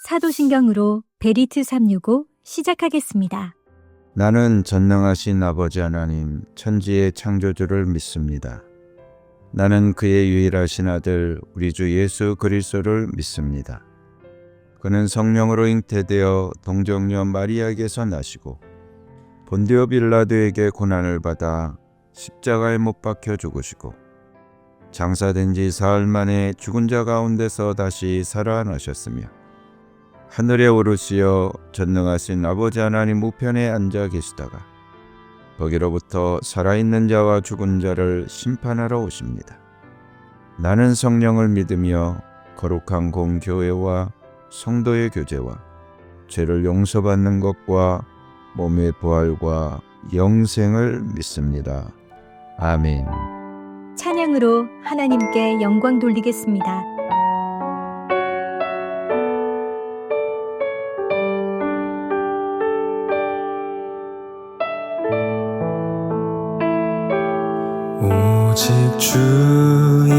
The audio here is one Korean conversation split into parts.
사도신경으로 베리트 365 시작하겠습니다. 나는 전능하신 아버지 하나님 천지의 창조주를 믿습니다. 나는 그의 유일하신 아들 우리 주 예수 그리스도를 믿습니다. 그는 성령으로 잉태되어 동정녀 마리아에게서 나시고 본디오 빌라도에게 고난을 받아 십자가에 못 박혀 죽으시고 장사된 지 사흘 만에 죽은 자 가운데서 다시 살아나셨으며 하늘에 오르시어 전능하신 아버지 하나님 우편에 앉아 계시다가 거기로부터 살아있는 자와 죽은 자를 심판하러 오십니다. 나는 성령을 믿으며 거룩한 공교회와 성도의 교제와 죄를 용서받는 것과 몸의 부활과 영생을 믿습니다. 아멘. 찬양으로 하나님께 영광 돌리겠습니다. 오직 주의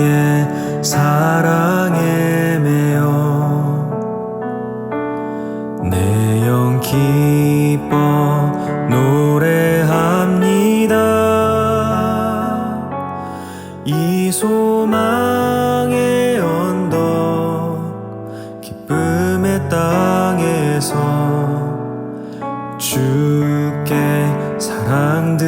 사랑에 매여 내 영 기뻐 노래합니다. 이 소망의 언덕 기쁨의 땅에서 주께 사랑드립니다.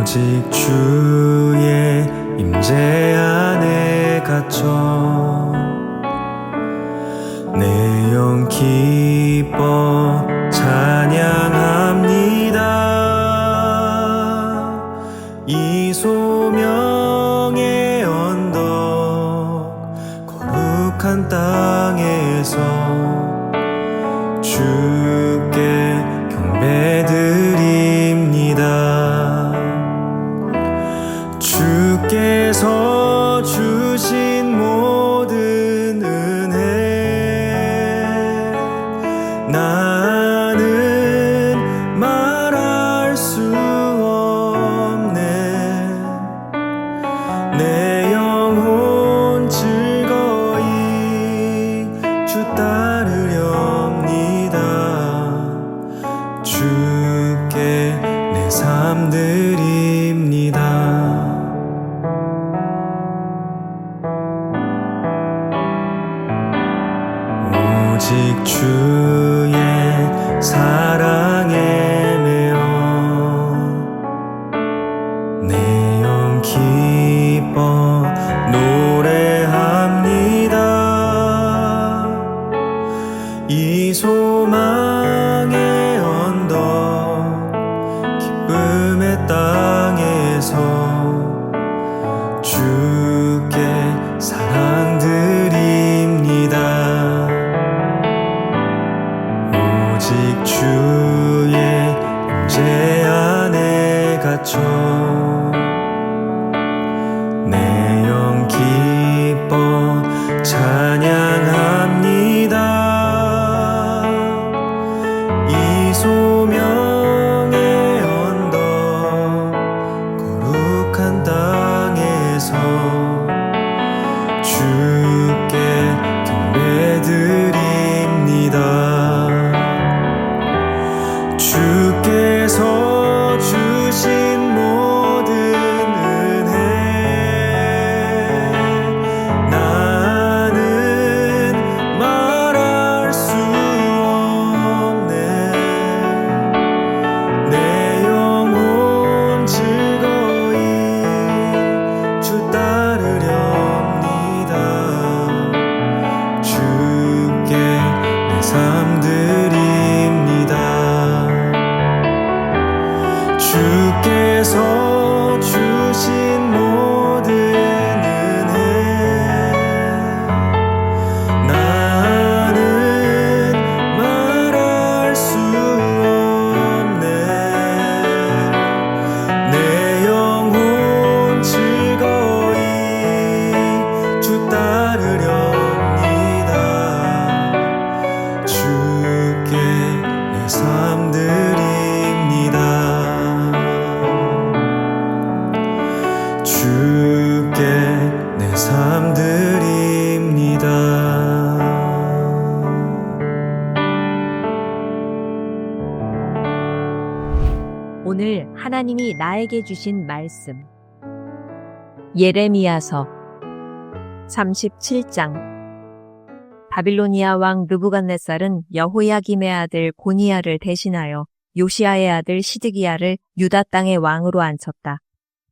오직 주의 임재 안에 갇혀 내 영 기뻐 찬양합니다. 이 소명의 언덕 거룩한 땅에서 주께 경배드립니다. 주께서 주신 모든 은혜 나는 말할 수 없네. 내 영혼 즐거이 주 따르렵니다. 주께 내 삶 드립니다. 오직 주의 사랑에 매여 내 영 기뻐 노래합니다. 이 소망의 언덕 기쁨의 땅에서 주께 사랑드립니다. 오직 주의 임재 안에 갇혀 내 영 기뻐 찬양합니다. 이 소명의 언덕 거룩한 땅에서 주께 경배드립니다. 주께서 주신 오늘 하나님이 나에게 주신 말씀. 예레미야서 37장. 바빌로니아 왕 느부갓네살은 여호야김의 아들 고니야를 대신하여 요시야의 아들 시드기야를 유다 땅의 왕으로 앉혔다.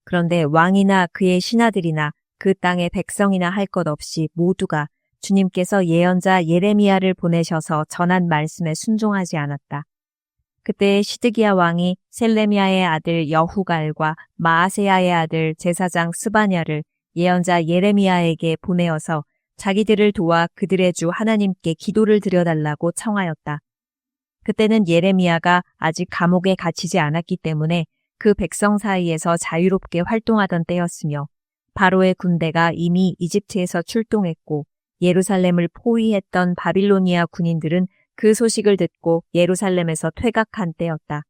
그런데 왕이나 그의 신하들이나 그 땅의 백성이나 할 것 없이 모두가 주님께서 예언자 예레미야를 보내셔서 전한 말씀에 순종하지 않았다. 그때 시드기야 왕이 셀레미야의 아들 여후갈과 마아세야의 아들 제사장 스바냐를 예언자 예레미야에게 보내어서 자기들을 도와 그들의 주 하나님께 기도를 드려달라고 청하였다. 그때는 예레미야가 아직 감옥에 갇히지 않았기 때문에 그 백성 사이에서 자유롭게 활동하던 때였으며 바로의 군대가 이미 이집트에서 출동했고 예루살렘을 포위했던 바빌로니아 군인들은 그 소식을 듣고 예루살렘에서 퇴각한 때였다.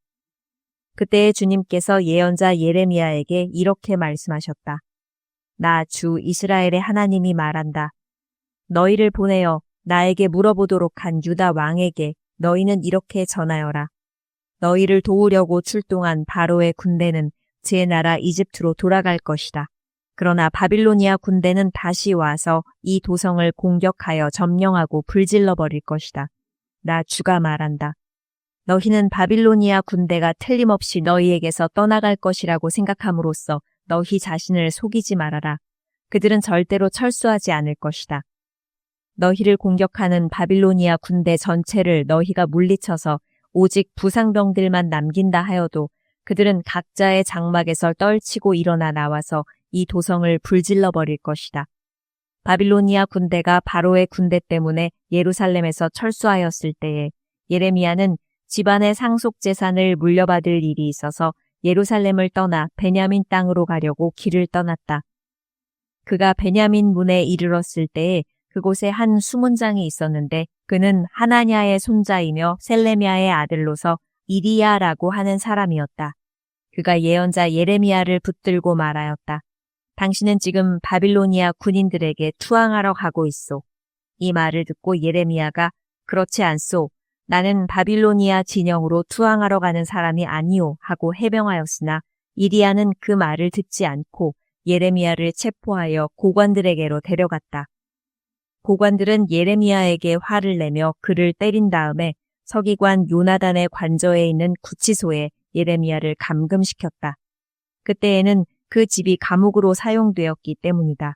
그때 주님께서 예언자 예레미야에게 이렇게 말씀하셨다. 나 주 이스라엘의 하나님이 말한다. 너희를 보내어 나에게 물어보도록 한 유다 왕에게 너희는 이렇게 전하여라. 너희를 도우려고 출동한 바로의 군대는 제 나라 이집트로 돌아갈 것이다. 그러나 바빌로니아 군대는 다시 와서 이 도성을 공격하여 점령하고 불질러 버릴 것이다. 나 주가 말한다. 너희는 바빌로니아 군대가 틀림없이 너희에게서 떠나갈 것이라고 생각함으로써 너희 자신을 속이지 말아라. 그들은 절대로 철수하지 않을 것이다. 너희를 공격하는 바빌로니아 군대 전체를 너희가 물리쳐서 오직 부상병들만 남긴다 하여도 그들은 각자의 장막에서 떨치고 일어나 나와서 이 도성을 불질러 버릴 것이다. 바빌로니아 군대가 바로의 군대 때문에 예루살렘에서 철수하였을 때에 예레미야는 집안의 상속 재산을 물려받을 일이 있어서 예루살렘을 떠나 베냐민 땅으로 가려고 길을 떠났다. 그가 베냐민 문에 이르렀을 때에 그곳에 한 수문장이 있었는데 그는 하나냐의 손자이며 셀레미야의 아들로서 이리야라고 하는 사람이었다. 그가 예언자 예레미야를 붙들고 말하였다. 당신은 지금 바빌로니아 군인들에게 투항하러 가고 있소. 이 말을 듣고 예레미야가 그렇지 않소. 나는 바빌로니아 진영으로 투항하러 가는 사람이 아니오 하고 해명하였으나 이리야는 그 말을 듣지 않고 예레미야를 체포하여 고관들에게로 데려갔다. 고관들은 예레미야에게 화를 내며 그를 때린 다음에 서기관 요나단의 관저에 있는 구치소에 예레미야를 감금시켰다. 그때에는 그 집이 감옥으로 사용되었기 때문이다.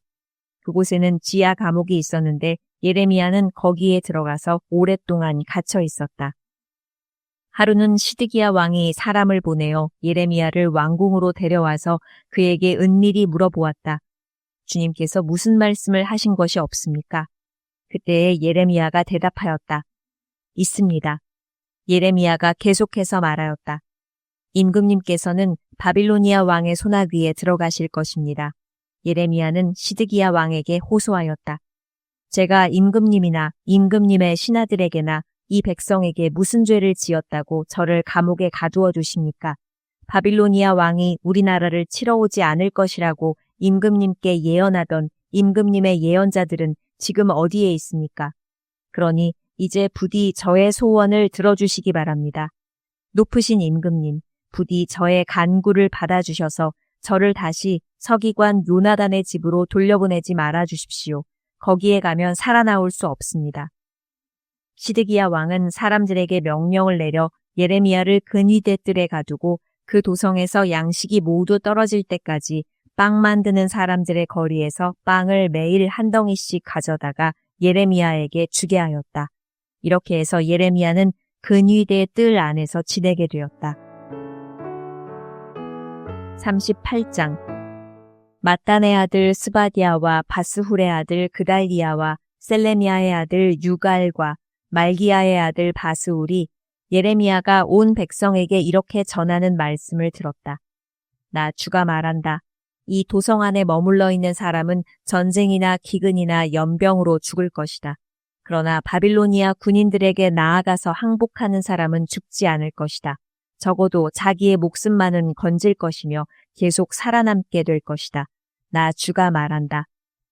그곳에는 지하 감옥이 있었는데 예레미야는 거기에 들어가서 오랫동안 갇혀 있었다. 하루는 시드기야 왕이 사람을 보내어 예레미야를 왕궁으로 데려와서 그에게 은밀히 물어보았다. 주님께서 무슨 말씀을 하신 것이 없습니까? 그때에 예레미야가 대답하였다. 있습니다. 예레미야가 계속해서 말하였다. 임금님께서는 바빌로니아 왕의 손아귀에 들어가실 것입니다. 예레미야는 시드기야 왕에게 호소하였다. 제가 임금님이나 임금님의 신하들에게나 이 백성에게 무슨 죄를 지었다고 저를 감옥에 가두어 두십니까? 바빌로니아 왕이 우리나라를 치러 오지 않을 것이라고 임금님께 예언하던 임금님의 예언자들은 지금 어디에 있습니까? 그러니 이제 부디 저의 소원을 들어주시기 바랍니다. 높으신 임금님, 부디 저의 간구를 받아주셔서 저를 다시 서기관 요나단의 집으로 돌려보내지 말아 주십시오. 거기에 가면 살아나올 수 없습니다. 시드기야 왕은 사람들에게 명령을 내려 예레미야를 근위대 뜰에 가두고 그 도성에서 양식이 모두 떨어질 때까지 빵 만드는 사람들의 거리에서 빵을 매일 한 덩이씩 가져다가 예레미야에게 주게 하였다. 이렇게 해서 예레미야는 근위대 뜰 안에서 지내게 되었다. 38장. mattan의 아들 스바디아와 바스훌의 아들 그달리아와 셀레미야의 아들 유갈과 말기야의 아들 바스훌이 예레미야가 온 백성에게 이렇게 전하는 말씀을 들었다. 나 주가 말한다. 이 도성 안에 머물러 있는 사람은 전쟁이나 기근이나 연병으로 죽을 것이다. 그러나 바빌로니아 군인들에게 나아가서 항복하는 사람은 죽지 않을 것이다. 적어도 자기의 목숨만은 건질 것이며 계속 살아남게 될 것이다. 나 주가 말한다.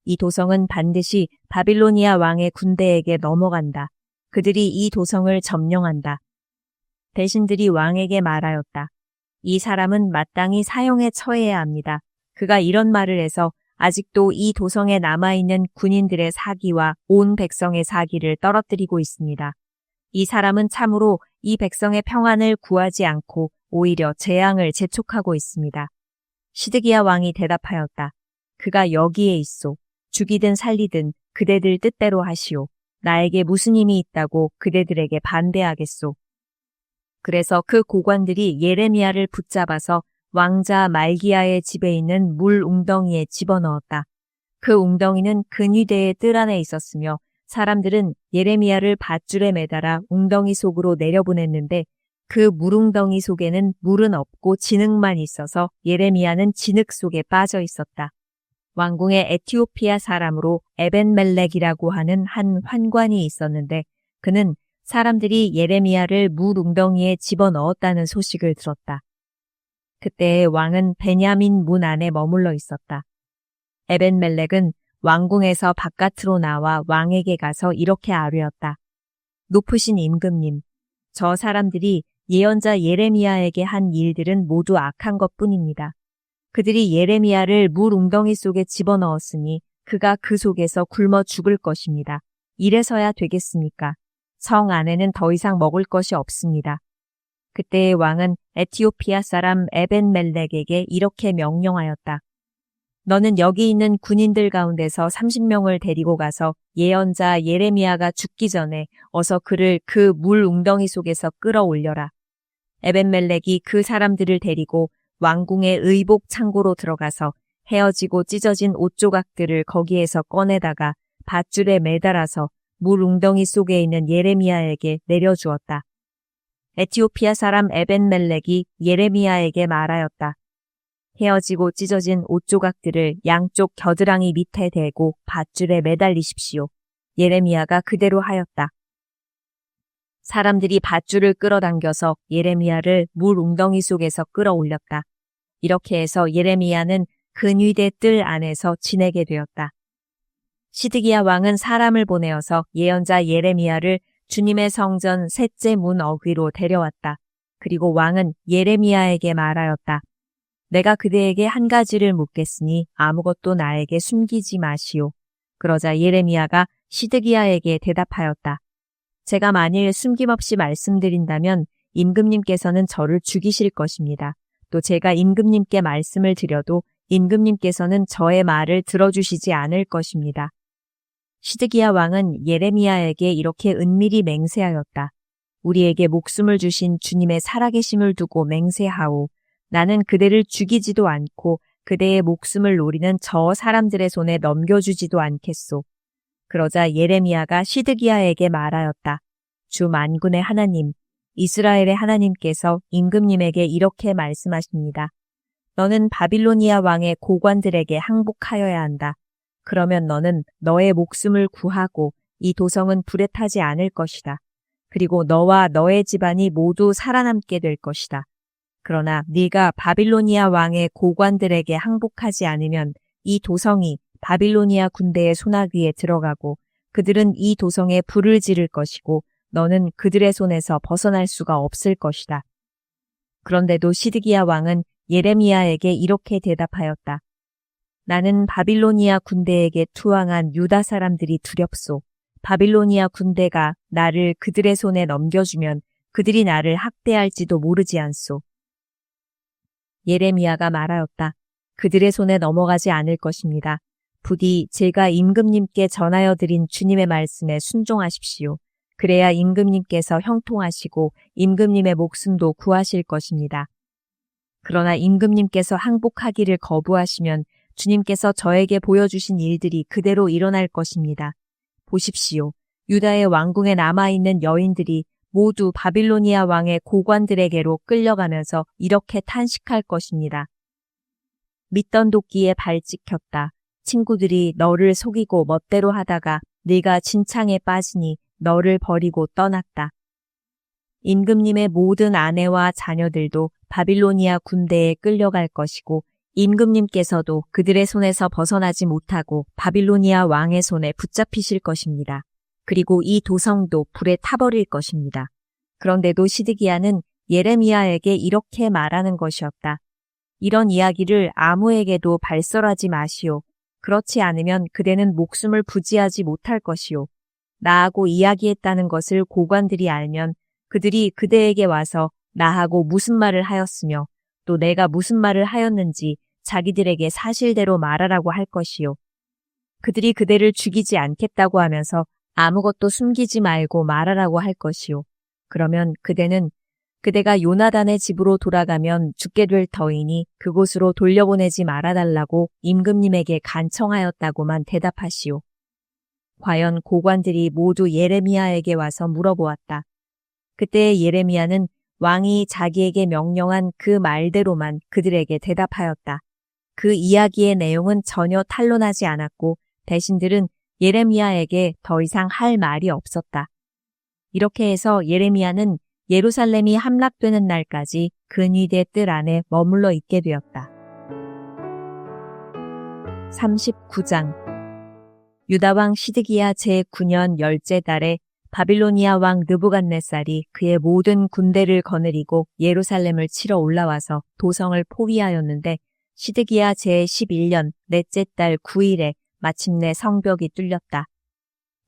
이 도성은 반드시 바빌로니아 왕의 군대에게 넘어간다. 그들이 이 도성을 점령한다. 대신들이 왕에게 말하였다. 이 사람은 마땅히 사형에 처해야 합니다. 그가 이런 말을 해서 아직도 이 도성에 남아있는 군인들의 사기와 온 백성의 사기를 떨어뜨리고 있습니다. 이 사람은 참으로 이 백성의 평안을 구하지 않고 오히려 재앙을 재촉하고 있습니다. 시드기야 왕이 대답하였다. 그가 여기에 있소. 죽이든 살리든 그대들 뜻대로 하시오. 나에게 무슨 힘이 있다고 그대들에게 반대하겠소. 그래서 그 고관들이 예레미야를 붙잡아서 왕자 말기야의 집에 있는 물 웅덩이에 집어넣었다. 그 웅덩이는 근위대의 뜰 안에 있었으며 사람들은 예레미야를 밧줄에 매달아 웅덩이 속으로 내려보냈는데 그 물웅덩이 속에는 물은 없고 진흙만 있어서 예레미야는 진흙 속에 빠져 있었다. 왕궁에 에티오피아 사람으로 에벤멜렉이라고 하는 한 환관이 있었는데 그는 사람들이 예레미야를 물 웅덩이에 집어넣었다는 소식을 들었다. 그때 왕은 베냐민 문 안에 머물러 있었다. 에벤멜렉은 왕궁에서 바깥으로 나와 왕에게 가서 이렇게 아뢰었다. 높으신 임금님, 저 사람들이 예언자 예레미야에게 한 일들은 모두 악한 것뿐입니다. 그들이 예레미야를 물 웅덩이 속에 집어넣었으니 그가 그 속에서 굶어 죽을 것입니다. 이래서야 되겠습니까? 성 안에는 더 이상 먹을 것이 없습니다. 그때 왕은 에티오피아 사람 에벤멜렉에게 이렇게 명령하였다. 너는 여기 있는 군인들 가운데서 30명을 데리고 가서 예언자 예레미야가 죽기 전에 어서 그를 그 물 웅덩이 속에서 끌어올려라. 에벤멜렉이 그 사람들을 데리고 왕궁의 의복 창고로 들어가서 헤어지고 찢어진 옷 조각들을 거기에서 꺼내다가 밧줄에 매달아서 물 웅덩이 속에 있는 예레미야에게 내려주었다. 에티오피아 사람 에벤멜렉이 예레미야에게 말하였다. 헤어지고 찢어진 옷 조각들을 양쪽 겨드랑이 밑에 대고 밧줄에 매달리십시오. 예레미야가 그대로 하였다. 사람들이 밧줄을 끌어당겨서 예레미야를 물 웅덩이 속에서 끌어올렸다. 이렇게 해서 예레미야는 근위대 뜰 안에서 지내게 되었다. 시드기야 왕은 사람을 보내어서 예언자 예레미야를 주님의 성전 셋째 문 어귀로 데려왔다. 그리고 왕은 예레미야에게 말하였다. 내가 그대에게 한 가지를 묻겠으니 아무것도 나에게 숨기지 마시오. 그러자 예레미야가 시드기야에게 대답하였다. 제가 만일 숨김없이 말씀드린다면 임금님께서는 저를 죽이실 것입니다. 또 제가 임금님께 말씀을 드려도 임금님께서는 저의 말을 들어주시지 않을 것입니다. 시드기야 왕은 예레미야에게 이렇게 은밀히 맹세하였다. 우리에게 목숨을 주신 주님의 살아계심을 두고 맹세하오. 나는 그대를 죽이지도 않고 그대의 목숨을 노리는 저 사람들의 손에 넘겨주지도 않겠소. 그러자 예레미야가 시드기야에게 말하였다. 주 만군의 하나님, 이스라엘의 하나님께서 임금님에게 이렇게 말씀하십니다. 너는 바빌로니아 왕의 고관들에게 항복하여야 한다. 그러면 너는 너의 목숨을 구하고 이 도성은 불에 타지 않을 것이다. 그리고 너와 너의 집안이 모두 살아남게 될 것이다. 그러나 네가 바빌로니아 왕의 고관들에게 항복하지 않으면 이 도성이 바빌로니아 군대의 손아귀에 들어가고 그들은 이 도성에 불을 지를 것이고 너는 그들의 손에서 벗어날 수가 없을 것이다. 그런데도 시드기야 왕은 예레미야에게 이렇게 대답하였다. 나는 바빌로니아 군대에게 투항한 유다 사람들이 두렵소. 바빌로니아 군대가 나를 그들의 손에 넘겨주면 그들이 나를 학대할지도 모르지 않소. 예레미야가 말하였다. 그들의 손에 넘어가지 않을 것입니다. 부디 제가 임금님께 전하여 드린 주님의 말씀에 순종하십시오. 그래야 임금님께서 형통하시고 임금님의 목숨도 구하실 것입니다. 그러나 임금님께서 항복하기를 거부하시면 주님께서 저에게 보여주신 일들이 그대로 일어날 것입니다. 보십시오. 유다의 왕궁에 남아있는 여인들이 모두 바빌로니아 왕의 고관들에게로 끌려가면서 이렇게 탄식할 것입니다. 믿던 도끼에 발 찍혔다. 친구들이 너를 속이고 멋대로 하다가 네가 진창에 빠지니 너를 버리고 떠났다. 임금님의 모든 아내와 자녀들도 바빌로니아 군대에 끌려갈 것이고 임금님께서도 그들의 손에서 벗어나지 못하고 바빌로니아 왕의 손에 붙잡히실 것입니다. 그리고 이 도성도 불에 타버릴 것입니다. 그런데도 시드기야는 예레미야에게 이렇게 말하는 것이었다. 이런 이야기를 아무에게도 발설하지 마시오. 그렇지 않으면 그대는 목숨을 부지하지 못할 것이오. 나하고 이야기했다는 것을 고관들이 알면 그들이 그대에게 와서 나하고 무슨 말을 하였으며 또 내가 무슨 말을 하였는지 자기들에게 사실대로 말하라고 할 것이요. 그들이 그대를 죽이지 않겠다고 하면서 아무것도 숨기지 말고 말하라고 할 것이요. 그러면 그대는 그대가 요나단의 집으로 돌아가면 죽게 될 터이니 그곳으로 돌려보내지 말아달라고 임금님에게 간청하였다고만 대답하시오. 과연 고관들이 모두 예레미야에게 와서 물어보았다. 그때 예레미야는 왕이 자기에게 명령한 그 말대로만 그들에게 대답하였다. 그 이야기의 내용은 전혀 탄로나지 않았고 대신들은 예레미야에게 더 이상 할 말이 없었다. 이렇게 해서 예레미야는 예루살렘이 함락되는 날까지 근위대 뜰 안에 머물러 있게 되었다. 39장 유다왕 시드기야 제9년 10째 달에 바빌로니아 왕 느부갓네살이 그의 모든 군대를 거느리고 예루살렘을 치러 올라와서 도성을 포위하였는데 시드기야 제11년 넷째 달 9일에 마침내 성벽이 뚫렸다.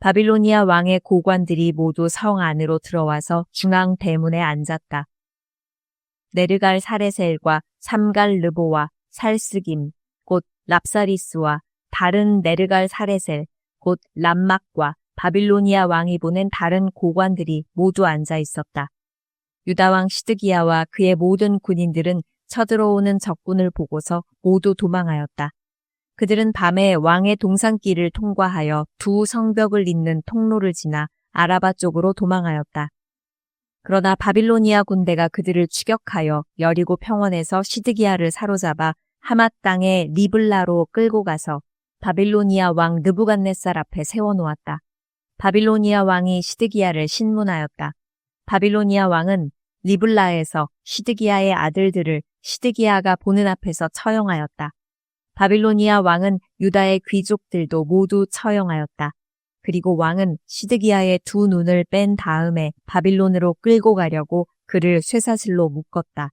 바빌로니아 왕의 고관들이 모두 성 안으로 들어와서 중앙 대문에 앉았다. 네르갈 사레셀과 삼갈 르보와 살스김 곧 랍사리스와 다른 네르갈 사레셀 곧 람막과 바빌로니아 왕이 보낸 다른 고관들이 모두 앉아 있었다. 유다왕 시드기야와 그의 모든 군인들은 쳐들어오는 적군을 보고서 모두 도망하였다. 그들은 밤에 왕의 동산길을 통과하여 두 성벽을 잇는 통로를 지나 아라바 쪽으로 도망하였다. 그러나 바빌로니아 군대가 그들을 추격하여 여리고 평원에서 시드기야를 사로잡아 하맛 땅의 리블라로 끌고 가서 바빌로니아 왕 느부갓네살 앞에 세워놓았다. 바빌로니아 왕이 시드기야를 신문하였다. 바빌로니아 왕은 리블라에서 시드기야의 아들들을 시드기야가 보는 앞에서 처형하였다. 바빌로니아 왕은 유다의 귀족들도 모두 처형하였다. 그리고 왕은 시드기야의 두 눈을 뺀 다음에 바빌론으로 끌고 가려고 그를 쇠사슬로 묶었다.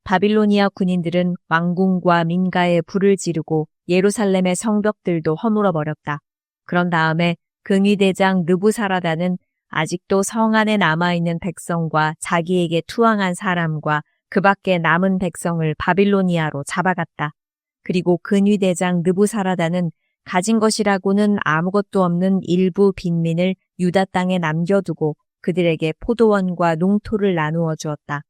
바빌로니아 군인들은 왕궁과 민가에 불을 지르고 예루살렘의 성벽들도 허물어 버렸다. 그런 다음에 근위대장 느부사라다는 아직도 성 안에 남아있는 백성과 자기에게 투항한 사람과 그 밖에 남은 백성을 바빌로니아로 잡아갔다. 그리고 근위대장 느부사라다는 가진 것이라고는 아무것도 없는 일부 빈민을 유다 땅에 남겨두고 그들에게 포도원과 농토를 나누어 주었다.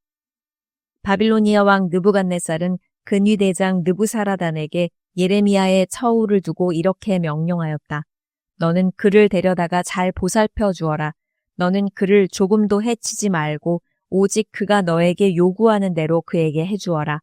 바빌로니아 왕 느부갓네살은 근위대장 느부사라단에게 예레미야의 처우를 두고 이렇게 명령하였다. 너는 그를 데려다가 잘 보살펴 주어라. 너는 그를 조금도 해치지 말고 오직 그가 너에게 요구하는 대로 그에게 해주어라.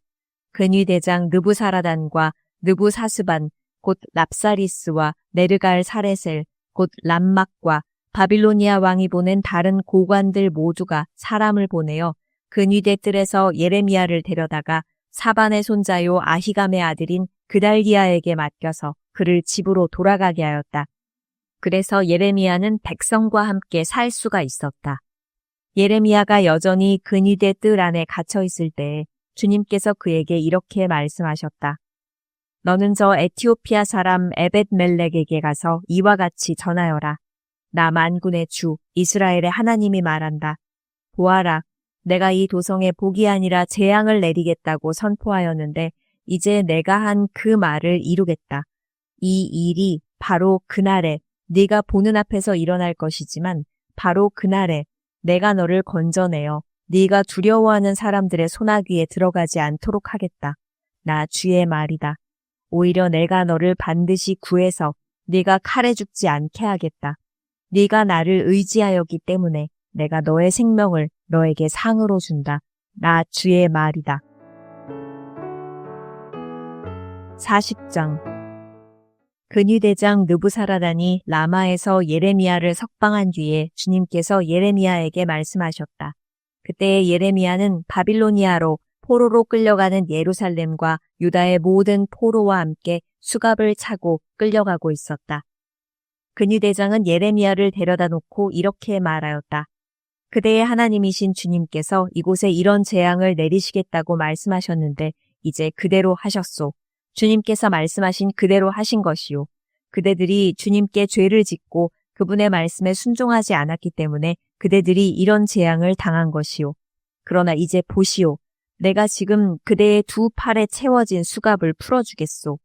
근위대장 느부사라단과 느부사스반 곧 랍사리스와 네르갈 사레셀 곧 람막과 바빌로니아 왕이 보낸 다른 고관들 모두가 사람을 보내어 근위대 뜰에서 예레미야를 데려다가 사반의 손자요 아히감의 아들인 그달기야에게 맡겨서 그를 집으로 돌아가게 하였다. 그래서 예레미야는 백성과 함께 살 수가 있었다. 예레미야가 여전히 근위대 뜰 안에 갇혀 있을 때에 주님께서 그에게 이렇게 말씀하셨다. 너는 저 에티오피아 사람 에벳멜렉에게 가서 이와 같이 전하여라. 나 만군의 주 이스라엘의 하나님이 말한다. 보아라, 내가 이 도성에 복이 아니라 재앙을 내리겠다고 선포하였는데 이제 내가 한 그 말을 이루겠다. 이 일이 바로 그날에 네가 보는 앞에서 일어날 것이지만 바로 그날에 내가 너를 건져내어 네가 두려워하는 사람들의 소나귀에 들어가지 않도록 하겠다. 나 주의 말이다. 오히려 내가 너를 반드시 구해서 네가 칼에 죽지 않게 하겠다. 네가 나를 의지하였기 때문에 내가 너의 생명을 너에게 상으로 준다. 나 주의 말이다. 40장 근위대장 느부사라단이 라마에서 예레미야를 석방한 뒤에 주님께서 예레미야에게 말씀하셨다. 그때 예레미야는 바빌로니아로 포로로 끌려가는 예루살렘과 유다의 모든 포로와 함께 수갑을 차고 끌려가고 있었다. 근위대장은 예레미야를 데려다 놓고 이렇게 말하였다. 그대의 하나님이신 주님께서 이곳에 이런 재앙을 내리시겠다고 말씀하셨는데 이제 그대로 하셨소. 주님께서 말씀하신 그대로 하신 것이요. 그대들이 주님께 죄를 짓고 그분의 말씀에 순종하지 않았기 때문에 그대들이 이런 재앙을 당한 것이요. 그러나 이제 보시오. 내가 지금 그대의 두 팔에 채워진 수갑을 풀어주겠소.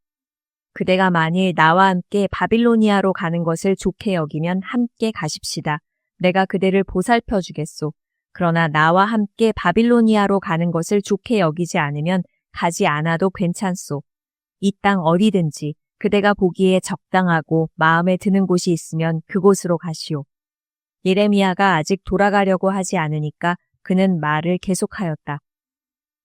그대가 만일 나와 함께 바빌로니아로 가는 것을 좋게 여기면 함께 가십시다. 내가 그대를 보살펴 주겠소. 그러나 나와 함께 바빌로니아로 가는 것을 좋게 여기지 않으면 가지 않아도 괜찮소. 이 땅 어디든지 그대가 보기에 적당하고 마음에 드는 곳이 있으면 그곳으로 가시오. 예레미야가 아직 돌아가려고 하지 않으니까 그는 말을 계속하였다.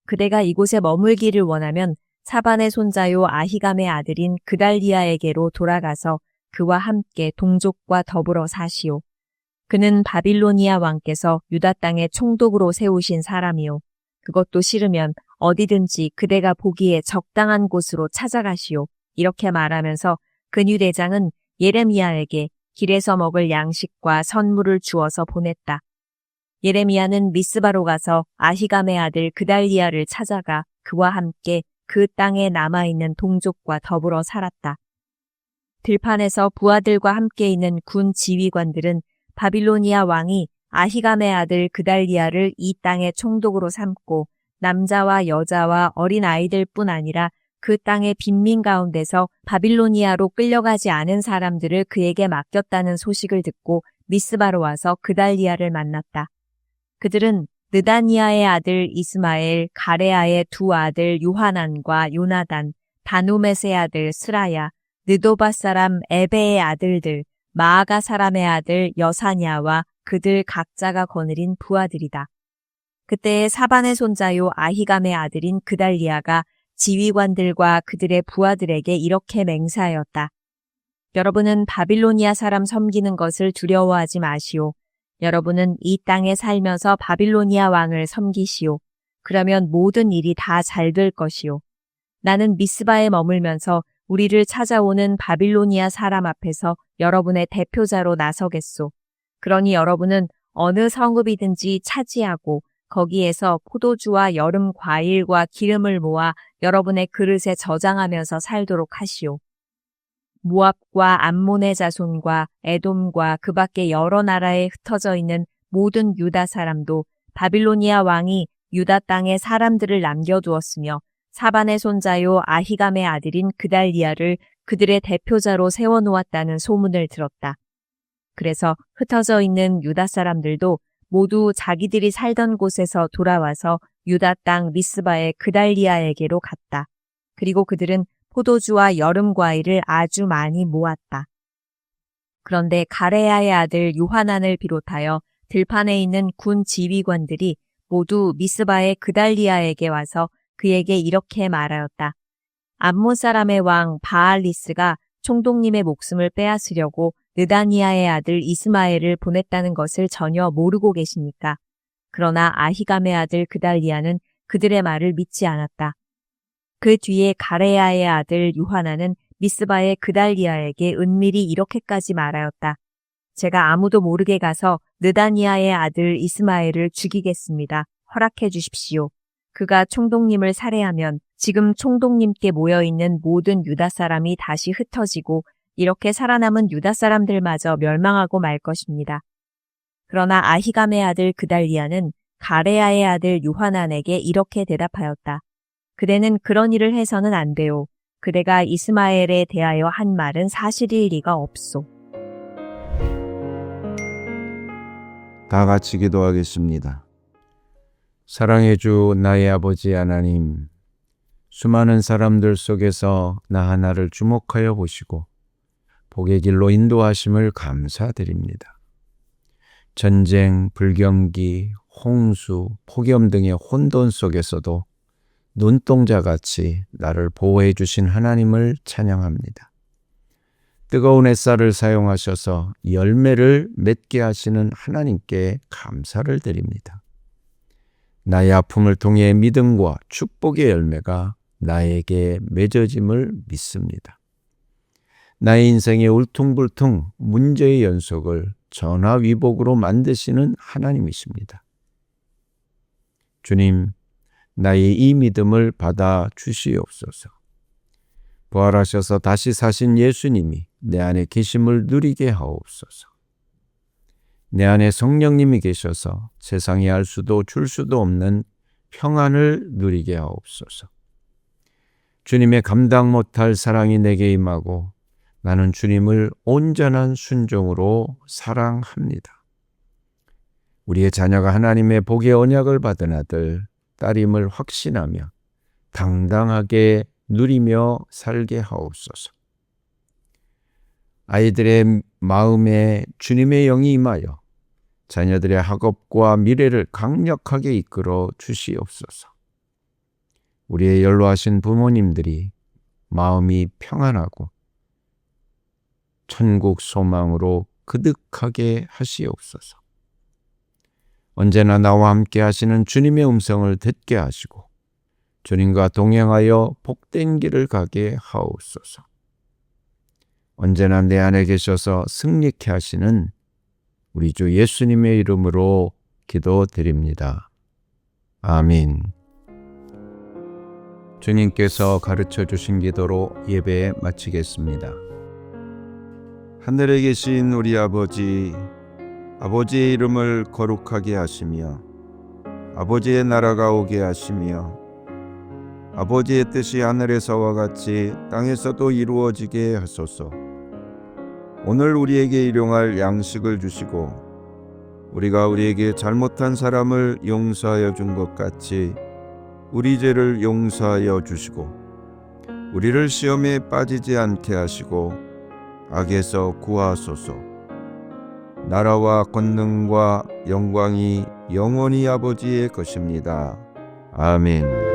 그대가 이곳에 머물기를 원하면 사반의 손자요 아히감의 아들인 그달리아에게로 돌아가서 그와 함께 동족과 더불어 사시오. 그는 바빌로니아 왕께서 유다 땅에 총독으로 세우신 사람이요. 그것도 싫으면 어디든지 그대가 보기에 적당한 곳으로 찾아가시오. 이렇게 말하면서 근유대장은 예레미야에게 길에서 먹을 양식과 선물을 주어서 보냈다. 예레미야는 미스바로 가서 아히감의 아들 그달리아를 찾아가 그와 함께 그 땅에 남아있는 동족과 더불어 살았다. 들판에서 부하들과 함께 있는 군 지휘관들은 바빌로니아 왕이 아히감의 아들 그달리아를 이 땅의 총독으로 삼고 남자와 여자와 어린 아이들뿐 아니라 그 땅의 빈민 가운데서 바빌로니아로 끌려가지 않은 사람들을 그에게 맡겼다는 소식을 듣고 미스바로 와서 그달리아를 만났다. 그들은 느다니아의 아들 이스마엘, 가레아의 두 아들 요하난과 요나단, 다누메스의 아들 스라야, 느도바 사람 에베의 아들들, 마아가 사람의 아들 여사냐와 그들 각자가 거느린 부하들이다. 그때의 사반의 손자요 아히감의 아들인 그달리아가 지휘관들과 그들의 부하들에게 이렇게 맹세하였다. 여러분은 바빌로니아 사람 섬기는 것을 두려워하지 마시오. 여러분은 이 땅에 살면서 바빌로니아 왕을 섬기시오. 그러면 모든 일이 다 잘 될 것이오. 나는 미스바에 머물면서 우리를 찾아오는 바빌로니아 사람 앞에서 여러분의 대표자로 나서겠소. 그러니 여러분은 어느 성읍이든지 차지하고 거기에서 포도주와 여름 과일과 기름을 모아 여러분의 그릇에 저장하면서 살도록 하시오. 모압과 암몬의 자손과 에돔과 그 밖에 여러 나라에 흩어져 있는 모든 유다 사람도 바빌로니아 왕이 유다 땅에 사람들을 남겨두었으며 사반의 손자요 아히감의 아들인 그달리아를 그들의 대표자로 세워놓았다는 소문을 들었다. 그래서 흩어져 있는 유다 사람들도 모두 자기들이 살던 곳에서 돌아와서 유다 땅 미스바의 그달리아에게로 갔다. 그리고 그들은 포도주와 여름 과일을 아주 많이 모았다. 그런데 가레야의 아들 요하난을 비롯하여 들판에 있는 군 지휘관들이 모두 미스바의 그달리아에게 와서 그에게 이렇게 말하였다. 암몬 사람의 왕 바알리스가 총독님의 목숨을 빼앗으려고 느다니아의 아들 이스마엘을 보냈다는 것을 전혀 모르고 계십니까? 그러나 아히감의 아들 그달리아는 그들의 말을 믿지 않았다. 그 뒤에 가레야의 아들 요하나는 미스바의 그달리아에게 은밀히 이렇게까지 말하였다. 제가 아무도 모르게 가서 느다니아의 아들 이스마엘을 죽이겠습니다. 허락해 주십시오. 그가 총독님을 살해하면 지금 총독님께 모여있는 모든 유다 사람이 다시 흩어지고 이렇게 살아남은 유다 사람들마저 멸망하고 말 것입니다. 그러나 아히감의 아들 그달리아는 가레야의 아들 요하난에게 이렇게 대답하였다. 그대는 그런 일을 해서는 안 돼요. 그대가 이스마엘에 대하여 한 말은 사실일 리가 없소. 다 같이 기도하겠습니다. 사랑해 주 나의 아버지 하나님, 수많은 사람들 속에서 나 하나를 주목하여 보시고 복의 길로 인도하심을 감사드립니다. 전쟁, 불경기, 홍수, 폭염 등의 혼돈 속에서도 눈동자같이 나를 보호해 주신 하나님을 찬양합니다. 뜨거운 햇살을 사용하셔서 열매를 맺게 하시는 하나님께 감사를 드립니다. 나의 아픔을 통해 믿음과 축복의 열매가 나에게 맺어짐을 믿습니다. 나의 인생의 울퉁불퉁 문제의 연속을 전화위복으로 만드시는 하나님이십니다. 주님, 나의 이 믿음을 받아 주시옵소서. 부활하셔서 다시 사신 예수님이 내 안에 계심을 누리게 하옵소서. 내 안에 성령님이 계셔서 세상이 알 수도 줄 수도 없는 평안을 누리게 하옵소서. 주님의 감당 못할 사랑이 내게 임하고 나는 주님을 온전한 순종으로 사랑합니다. 우리의 자녀가 하나님의 복의 언약을 받은 아들, 딸임을 확신하며 당당하게 누리며 살게 하옵소서. 아이들의 마음에 주님의 영이 임하여 자녀들의 학업과 미래를 강력하게 이끌어 주시옵소서. 우리의 연로하신 부모님들이 마음이 평안하고 천국 소망으로 그득하게 하시옵소서. 언제나 나와 함께 하시는 주님의 음성을 듣게 하시고 주님과 동행하여 복된 길을 가게 하옵소서. 언제나 내 안에 계셔서 승리케 하시는 우리 주 예수님의 이름으로 기도드립니다. 아멘. 주님께서 가르쳐 주신 기도로 예배 마치겠습니다. 하늘에 계신 우리 아버지, 아버지의 이름을 거룩하게 하시며 아버지의 나라가 오게 하시며 아버지의 뜻이 하늘에서와 같이 땅에서도 이루어지게 하소서. 오늘 우리에게 일용할 양식을 주시고 우리가 우리에게 잘못한 사람을 용서하여 준 것 같이 우리 죄를 용서하여 주시고 우리를 시험에 빠지지 않게 하시고 악에서 구하소서. 나라와 권능과 영광이 영원히 아버지의 것입니다. 아멘.